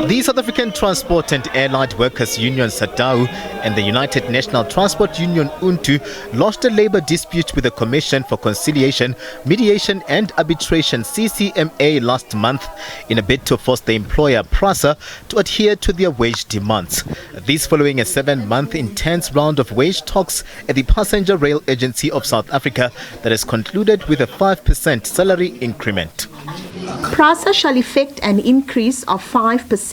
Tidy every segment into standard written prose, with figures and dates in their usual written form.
The South African Transport and Airline Workers Union SADAU and the United National Transport Union UNTU lost a labour dispute with the Commission for Conciliation, Mediation and Arbitration CCMA last month in a bid to force the employer PRASA to adhere to their wage demands. This following a 7-month intense round of wage talks at the Passenger Rail Agency of South Africa that has concluded with a 5% salary increment. PRASA shall effect an increase of 5%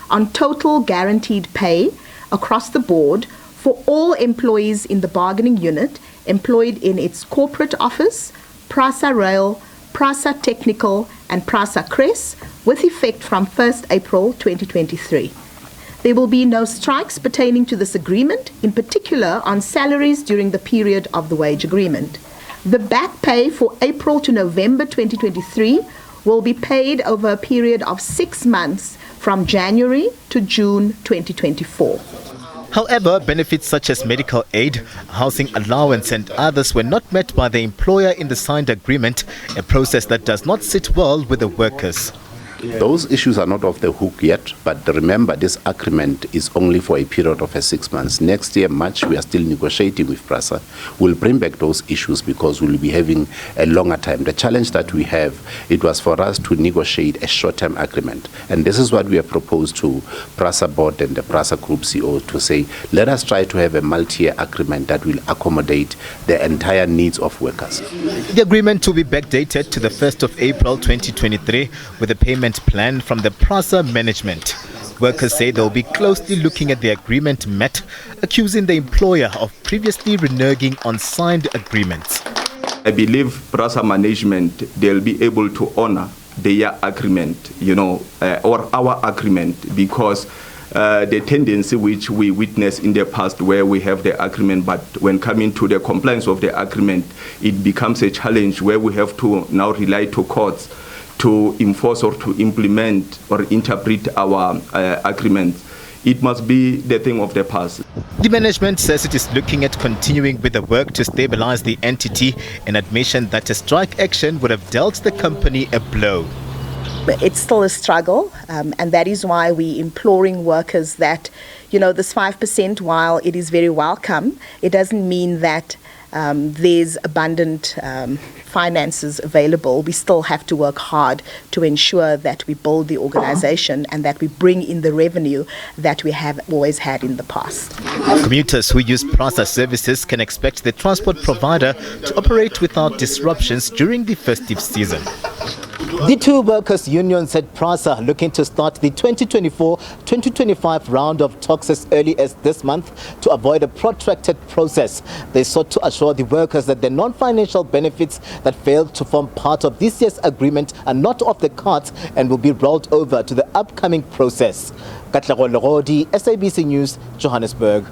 on total guaranteed pay across the board for all employees in the bargaining unit employed in its corporate office, PRASA Rail, PRASA Technical and PRASA Cress, with effect from 1st April 2023. There will be no strikes pertaining to this agreement, in particular on salaries during the period of the wage agreement. The back pay for April to November 2023 will be paid over a period of 6 months from January to June 2024. However, benefits such as medical aid, housing allowance and others were not met by the employer in the signed agreement, a process that does not sit well with the workers. Those issues are not off the hook yet, but remember this agreement is only for a period of 6 months. Next year, March, we are still negotiating with PRASA. We'll bring back those issues because we'll be having a longer time. The challenge that we have, it was for us to negotiate a short-term agreement. And this is what we have proposed to PRASA board and the PRASA group CEO to say, let us try to have a multi-year agreement that will accommodate the entire needs of workers. The agreement will be backdated to the 1st of April 2023 with a payment plan from the PRASA management. Workers say they will be closely looking at the agreement met, accusing the employer of previously reneging on signed agreements. I believe PRASA management, they'll be able to honor their agreement, or our agreement, because the tendency which we witnessed in the past where we have the agreement, but when coming to the compliance of the agreement, it becomes a challenge where we have to now rely to courts to enforce or to implement or interpret our agreements. It must be the thing of the past. The management says it is looking at continuing with the work to stabilize the entity, an admission that a strike action would have dealt the company a blow. It's still a struggle, and that is why we're imploring workers that, this 5%, while it is very welcome, it doesn't mean that there's abundant finances available. We still have to work hard to ensure that we build the organization and that we bring in the revenue that we have always had in the past. Commuters who use PRASA services can expect the transport provider to operate without disruptions during the festive season. The two workers' unions at PRASA looking to start the 2024-2025 round of talks as early as this month to avoid a protracted process. They sought to assure the workers that the non-financial benefits that failed to form part of this year's agreement are not off the cards and will be rolled over to the upcoming process. Katlego Logodi, SABC News, Johannesburg.